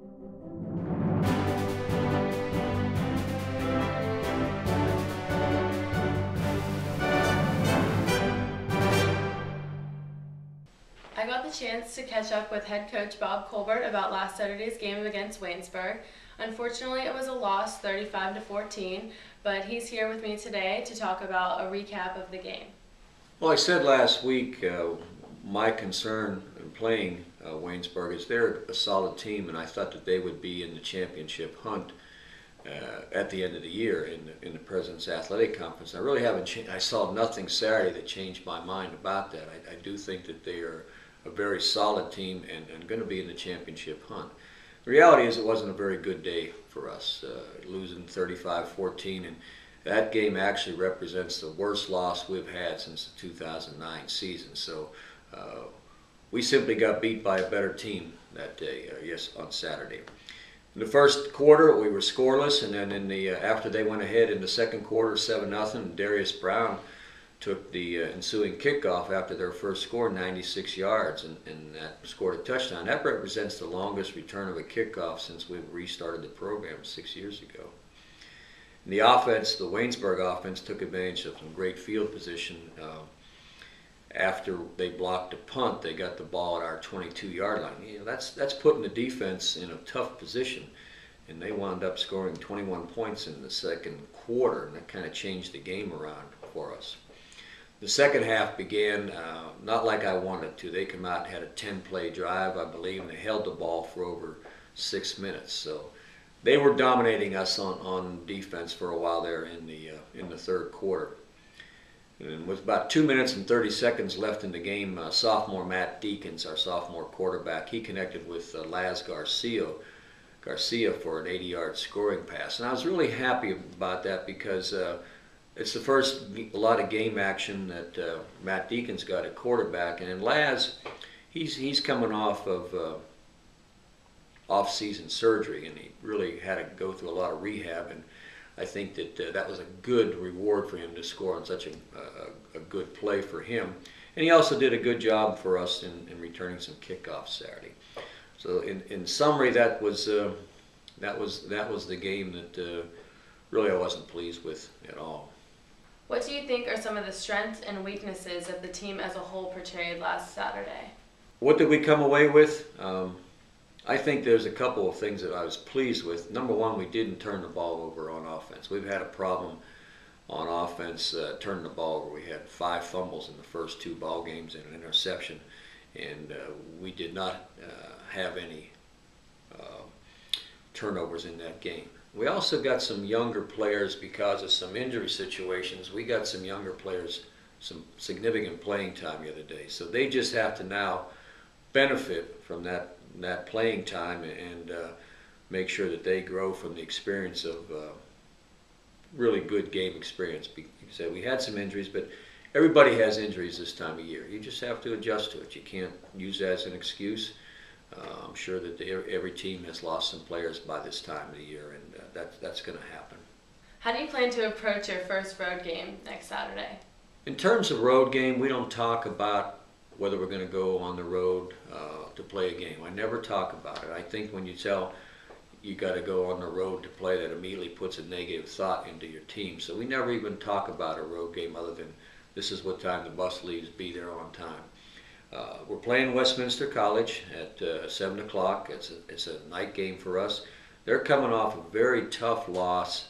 I got the chance to catch up with head coach Bob Colbert about last Saturday's game against Waynesburg. Unfortunately, it was a loss, 35-14, but he's here with me today to talk about a recap of the game. Well, I said last week, my concern in playing Waynesburg is they're a solid team, and I thought that they would be in the championship hunt at the end of the year in the President's Athletic Conference. I really haven't. I saw nothing Saturday that changed my mind about that. I do think that they are a very solid team and going to be in the championship hunt. The reality is it wasn't a very good day for us, losing 35-14, and that game actually represents the worst loss we've had since the 2009 season. So we simply got beat by a better team that day, on Saturday. In the first quarter, we were scoreless, and then after they went ahead in the second quarter, 7-0, Darius Brown took the ensuing kickoff after their first score, 96 yards, and that scored a touchdown. That represents the longest return of a kickoff since we restarted the program 6 years ago. In the offense, the Waynesburg offense took advantage of some great field position. After they blocked a punt, they got the ball at our 22-yard line. You know, that's putting the defense in a tough position, and they wound up scoring 21 points in the second quarter, and that kind of changed the game around for us. The second half began not like I wanted to. They come out and had a 10-play drive, I believe, and they held the ball for over 6 minutes. So they were dominating us on defense for a while there in the third quarter. And with about 2 minutes and 30 seconds left in the game, sophomore Matt Deacons, our sophomore quarterback, he connected with Laz Garcia for an 80-yard scoring pass. And I was really happy about that because it's the first a lot of game action that Matt Deacons got at quarterback, and then Laz, he's coming off of off-season surgery, and he really had to go through a lot of rehab, and I think that that was a good reward for him to score on such a good play for him, and he also did a good job for us in returning some kickoffs Saturday. So in summary, that was the game that really I wasn't pleased with at all. What do you think are some of the strengths and weaknesses of the team as a whole portrayed last Saturday? What did we come away with? I think there's a couple of things that I was pleased with. Number one, we didn't turn the ball over on offense. We've had a problem on offense turning the ball over. We had 5 fumbles in the first 2 ball games and an interception, and we did not have any turnovers in that game. We also got some younger players because of some injury situations. We got some younger players some significant playing time the other day. So they just have to now benefit from that playing time and make sure that they grow from the experience of really good game experience. Because we had some injuries, but everybody has injuries this time of year. You just have to adjust to it. You can't use that as an excuse. I'm sure that every team has lost some players by this time of the year, and that's going to happen. How do you plan to approach your first road game next Saturday? In terms of road game, we don't talk about whether we're going to go on the road to play a game. I never talk about it. I think when you tell you got to go on the road to play, that immediately puts a negative thought into your team. So we never even talk about a road game other than this is what time the bus leaves, be there on time. We're playing Westminster College at 7 o'clock. It's a night game for us. They're coming off a very tough loss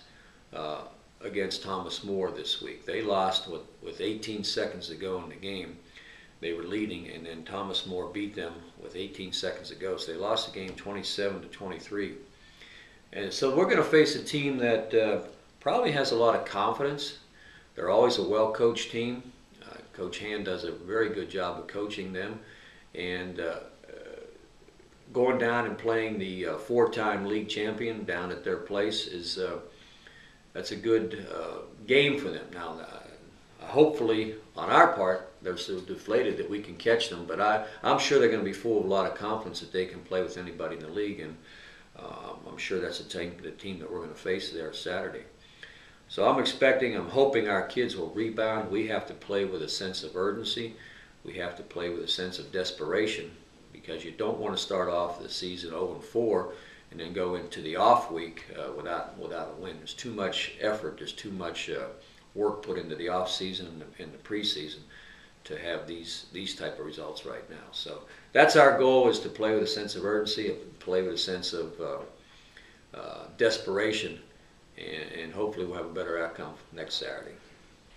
against Thomas More this week. They lost with 18 seconds to go in the game. They were leading, and then Thomas More beat them with 18 seconds to go. So they lost the game 27-23. And so we're going to face a team that probably has a lot of confidence. They're always a well-coached team. Coach Hand does a very good job of coaching them, and going down and playing the 4-time league champion down at their place that's a good game for them. Now, hopefully, on our part, they're so deflated that we can catch them, but I'm sure they're going to be full of a lot of confidence that they can play with anybody in the league, and I'm sure that's the team that we're going to face there Saturday. So I'm hoping our kids will rebound. We have to play with a sense of urgency. We have to play with a sense of desperation, because you don't want to start off the season 0-4 and then go into the off week without a win. There's too much effort. There's too much work put into the off season and the preseason to have these type of results right now. So that's our goal, is to play with a sense of urgency, play with a sense of desperation, and hopefully we'll have a better outcome next Saturday.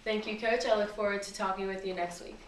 Thank you, Coach. I look forward to talking with you next week.